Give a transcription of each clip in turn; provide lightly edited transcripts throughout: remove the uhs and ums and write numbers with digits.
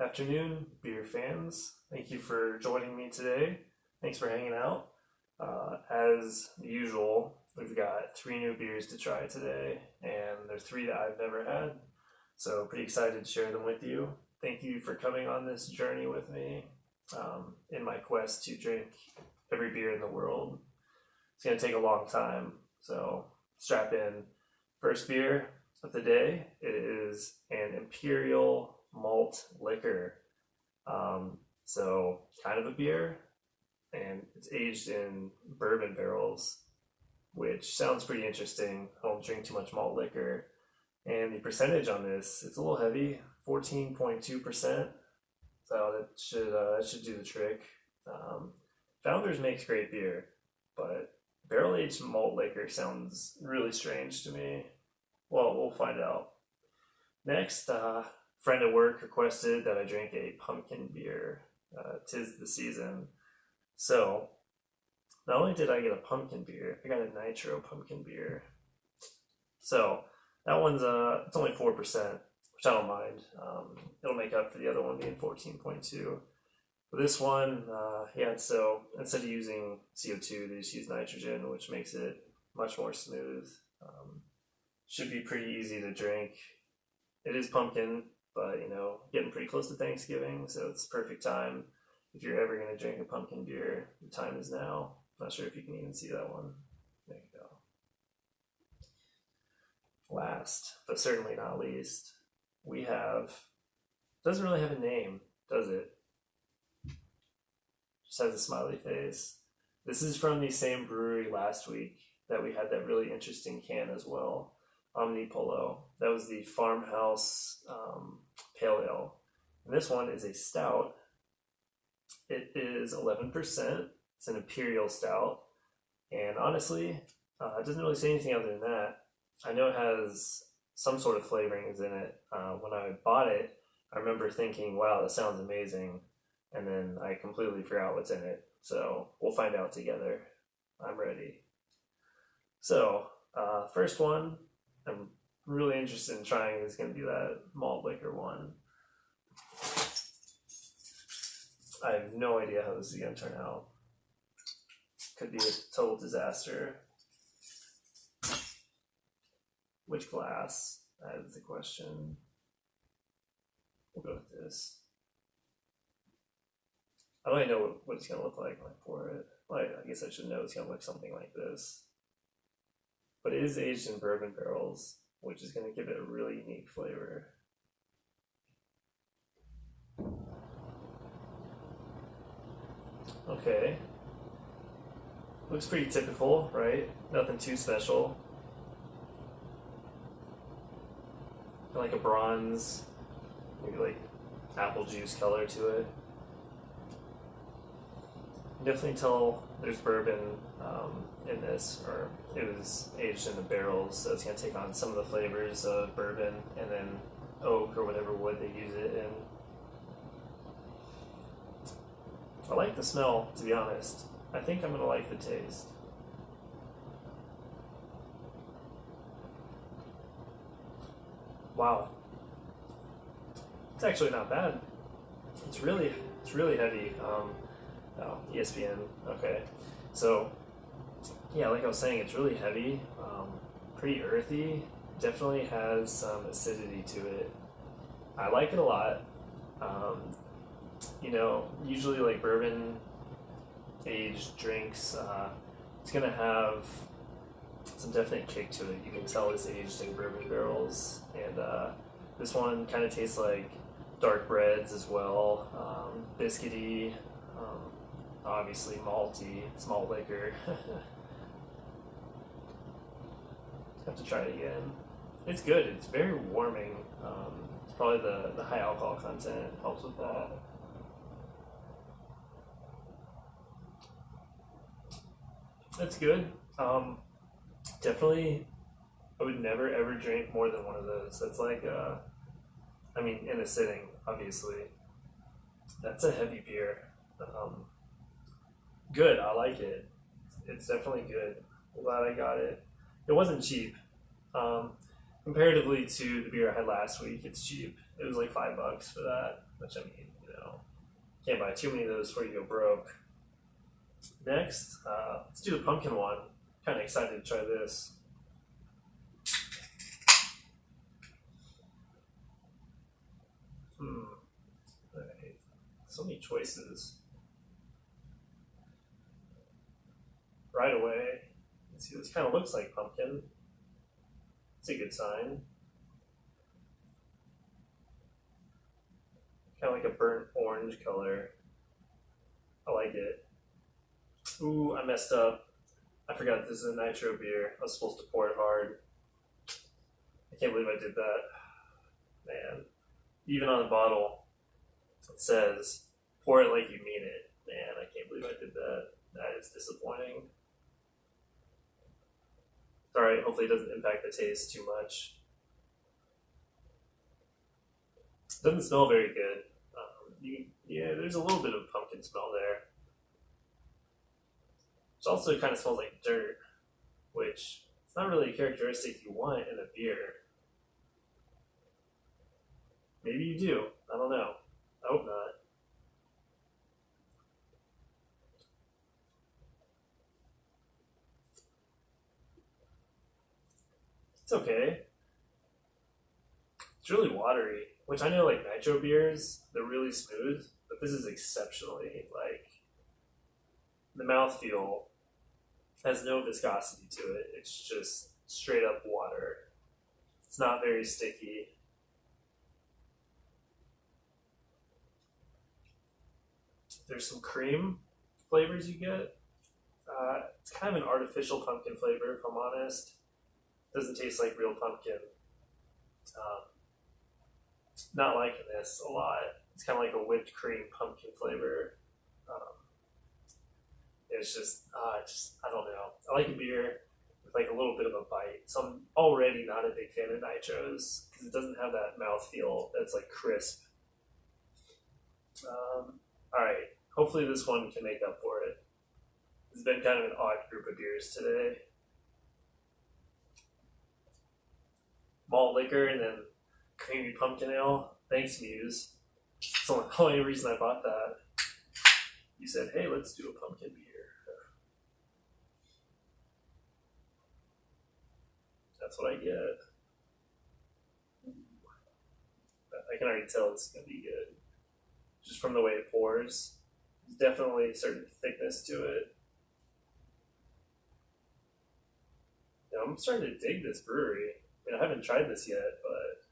Afternoon, beer fans. Thank you for joining me today. Thanks for hanging out. As usual, we've got three new beers to try today, and there's three that I've never had. So, pretty excited to share them with you. Thank you for coming on this journey with me in my quest to drink every beer in the world. It's going to take a long time, so strap in. First beer of the day is an Imperial Malt Liquor. So kind of a beer, and it's aged in bourbon barrels, which sounds pretty interesting. I don't drink too much malt liquor. And the percentage on this, it's a little heavy, 14.2%. So that should do the trick. Founders makes great beer, but barrel aged malt liquor sounds really strange to me. Well, we'll find out. Next, friend at work requested that I drink a pumpkin beer. 'Tis the season. So, not only did I get a pumpkin beer, I got a nitro pumpkin beer. So, that one's it's only 4%, which I don't mind. It'll make up for the other one being 14.2. But this one, so instead of using CO2, they just use nitrogen, which makes it much more smooth. Should be pretty easy to drink. It is pumpkin, but getting pretty close to Thanksgiving, so it's perfect time. If you're ever going to drink a pumpkin beer, the time is now. Not sure if you can even see that one. There you go. Last, but certainly not least, we have, doesn't really have a name, does it? Just has a smiley face. This is from the same brewery last week that we had that really interesting can as well, Omnipolo. That was the Farmhouse Pale Ale. And this one is a stout. It is 11%. It's an Imperial Stout. And honestly, it doesn't really say anything other than that. I know it has some sort of flavorings in it. When I bought it, I remember thinking, wow, that sounds amazing. And then I completely forgot what's in it. So we'll find out together. I'm ready. So, first one I'm really interested in trying is going to be that malt liquor one. I have no idea how this is going to turn out. Could be a total disaster. Which glass? That is the question. We'll go with this. I don't even know what it's going to look like when I pour it. Well, I guess I should know it's going to look something like this. But it is aged in bourbon barrels, which is going to give it a really unique flavor. Okay. Looks pretty typical, right? Nothing too special. Like a bronze, maybe like apple juice color to it. Definitely tell there's bourbon in this, or it was aged in the barrels, so it's going to take on some of the flavors of bourbon and then oak or whatever wood they use it in. I like the smell, to be honest. I think I'm going to like the taste. Wow. It's actually not bad. It's really heavy. ESPN. Okay. So, yeah, like I was saying, it's really heavy, pretty earthy. Definitely has some acidity to it. I like it a lot. Usually like bourbon aged drinks, it's gonna have some definite kick to it. You can tell it's aged in bourbon barrels, and this one kind of tastes like dark breads as well, biscuity, obviously malty. It's malt liquor. Have to try it again. It's good. It's very warming. It's probably the high alcohol content helps with that. That's good. Definitely, I would never ever drink more than one of those. That's like, in a sitting, obviously. That's a heavy beer. Good, I like it. It's definitely good. I'm glad I got it. It wasn't cheap. Comparatively to the beer I had last week, it's cheap. It was like $5 for that. which I mean, can't buy too many of those before you go broke. Next, let's do the pumpkin one. Kind of excited to try this. Right. So many choices. Right away, let's see, this kind of looks like pumpkin. It's a good sign. Kind of like a burnt orange color. I like it. Ooh, I messed up. I forgot this is a nitro beer. I was supposed to pour it hard. I can't believe I did that. Man. Even on the bottle, it says, pour it like you mean it. Man, I can't believe I did that. That is disappointing. Alright, hopefully it doesn't impact the taste too much. Doesn't smell very good. Yeah, there's a little bit of pumpkin smell there. It also kind of smells like dirt, which it's not really a characteristic you want in a beer. Maybe you do. I don't know. I hope not. It's okay. It's really watery, which I know like nitro beers, they're really smooth, but this is exceptionally like the mouthfeel has no viscosity to it. It's just straight up water. It's not very sticky. There's some cream flavors you get. It's kind of an artificial pumpkin flavor, if I'm honest. It doesn't taste like real pumpkin. Not liking this a lot. It's kind of like a whipped cream pumpkin flavor. It's just I don't know. I like a beer with like a little bit of a bite. So I'm already not a big fan of nitros because it doesn't have that mouthfeel that's like crisp. All right. Hopefully this one can make up for it. It's been kind of an odd group of beers today. Malt liquor and then creamy pumpkin ale. Thanks, Muse. It's the only reason I bought that. You said, hey, let's do a pumpkin beer. That's what I get. I can already tell it's going to be good. Just from the way it pours. There's definitely a certain thickness to it. Yeah, I'm starting to dig this brewery. I mean, I haven't tried this yet, but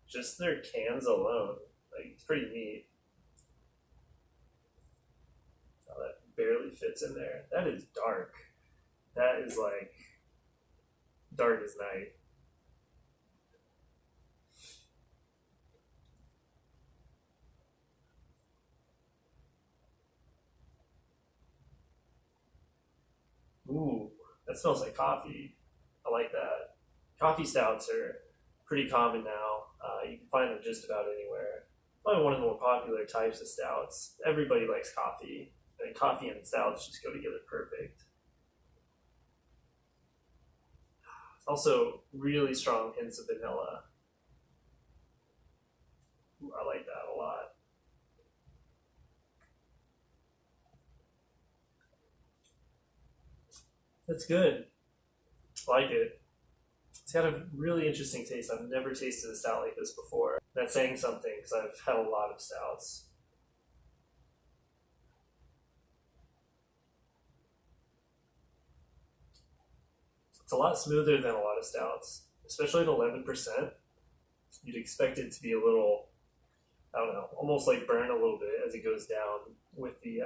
just their cans alone, like, it's pretty neat. Oh, that barely fits in there. That is dark. That is like dark as night. Ooh, that smells like coffee. I like that. Coffee stouts are pretty common now. You can find them just about anywhere. Probably one of the more popular types of stouts. Everybody likes coffee. I mean, coffee and stouts just go together perfect. Also, really strong hints of vanilla. Ooh, I like that a lot. That's good. I like it. It's got a really interesting taste. I've never tasted a stout like this before. That's saying something because I've had a lot of stouts. It's a lot smoother than a lot of stouts, especially at 11%. You'd expect it to be a little, I don't know, almost like burn a little bit as it goes down. With the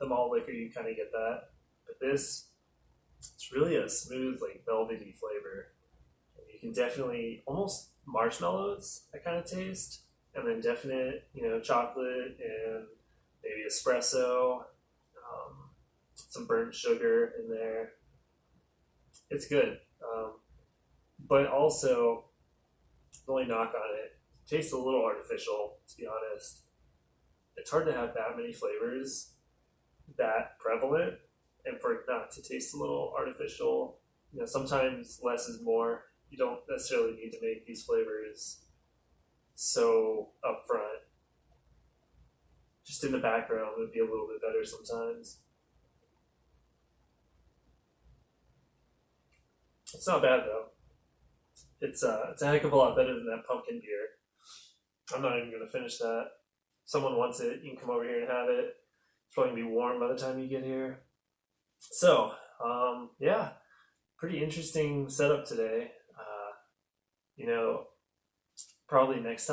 malt liquor, you kind of get that. But this, it's really a smooth, like velvety flavor. You can definitely almost marshmallows, I kind of taste, and then definite, chocolate and maybe espresso, some burnt sugar in there. It's good, but also the only knock on it, tastes a little artificial. To be honest, it's hard to have that many flavors that prevalent, and for it not to taste a little artificial. Sometimes less is more. You don't necessarily need to make these flavors so upfront. Just in the background would be a little bit better sometimes. It's not bad though. It's a heck of a lot better than that pumpkin beer. I'm not even gonna finish that. If someone wants it, you can come over here and have it. It's probably gonna be warm by the time you get here. So, yeah, pretty interesting setup today. You know, probably next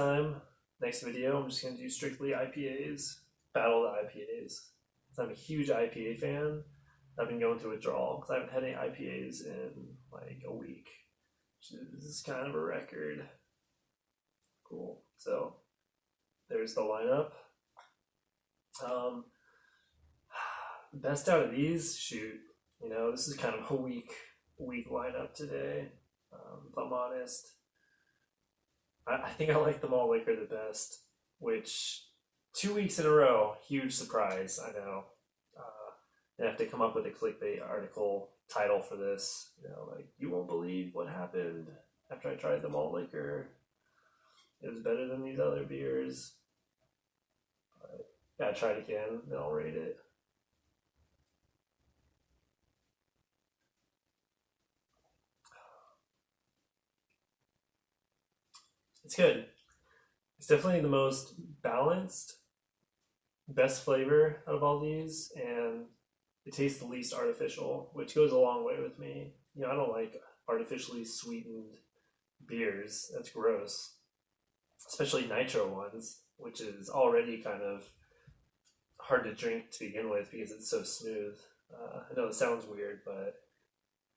video, I'm just gonna do strictly IPAs, battle the IPAs. So I'm a huge IPA fan. I've been going through withdrawal because I haven't had any IPAs in like a week, which is kind of a record. Cool. So there's the lineup. Best out of these, shoot. This is kind of a weak lineup today. If I'm honest, I think I like the malt liquor the best, which 2 weeks in a row, huge surprise. I know. I have to come up with a clickbait article title for this. Like, you won't believe what happened after I tried the malt liquor. It was better than these other beers. But gotta try it again, then I'll rate it. It's good. It's definitely the most balanced, best flavor out of all these, and it tastes the least artificial, which goes a long way with me. I don't like artificially sweetened beers. That's gross. Especially nitro ones, which is already kind of hard to drink to begin with because it's so smooth. I know it sounds weird, but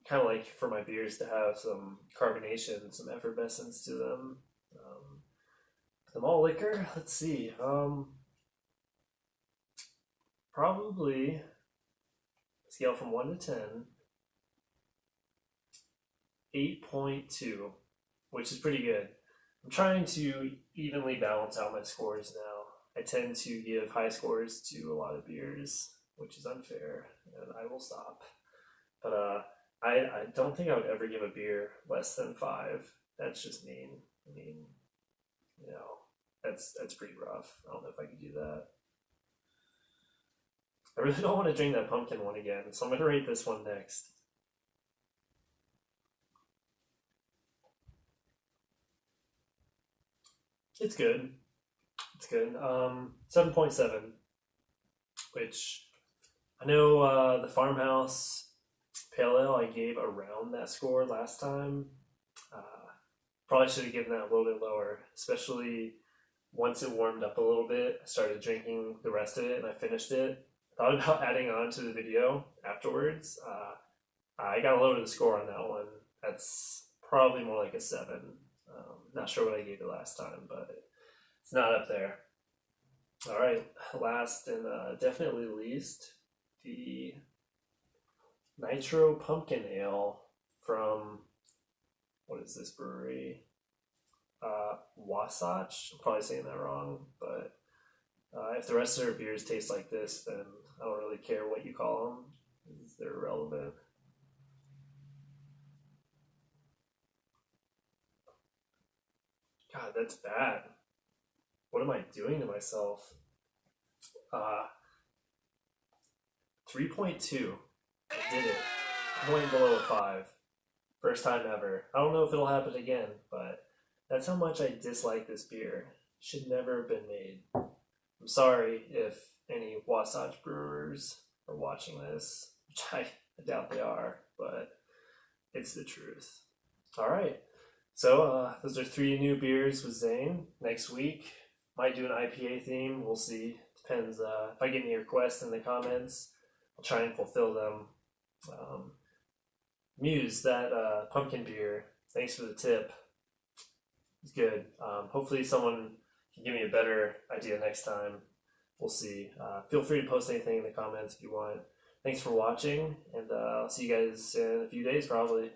kind of like for my beers to have some carbonation, some effervescence to them. The malt liquor, let's see. Probably scale from 1 to 10, 8.2, which is pretty good. I'm trying to evenly balance out my scores now. I tend to give high scores to a lot of beers, which is unfair, and I will stop. But I don't think I would ever give a beer less than 5. That's just mean. I mean, that's pretty rough. I don't know if I could do that. I really don't want to drink that pumpkin one again, so I'm going to rate this one next. It's good. It's good. 7.7, which I know the Farmhouse Pale Ale I gave around that score last time. Probably should have given that a little bit lower, especially once it warmed up a little bit. I started drinking the rest of it and I finished it. Thought about adding on to the video afterwards. I got a low to the score on that one. That's probably more like a 7. Not sure what I gave it last time, but it's not up there. All right, last and definitely least, the Nitro Pumpkin Ale from, what is this brewery? Wasatch. I'm probably saying that wrong, but if the rest of their beers taste like this, then I don't really care what you call them, because they're irrelevant. God, that's bad. What am I doing to myself? 3.2. I did it. I'm going below a 5. First time ever. I don't know if it'll happen again, but that's how much I dislike this beer. Should never have been made. I'm sorry if any Wasatch brewers are watching this, which I doubt they are, but it's the truth. All right. So those are 3 new beers with Zane. Next week, might do an IPA theme. We'll see. Depends. If I get any requests in the comments, I'll try and fulfill them. Muse, that pumpkin beer, thanks for the tip. It's good. Hopefully someone can give me a better idea next time. We'll see. Feel free to post anything in the comments if you want. Thanks for watching, and I'll see you guys in a few days probably.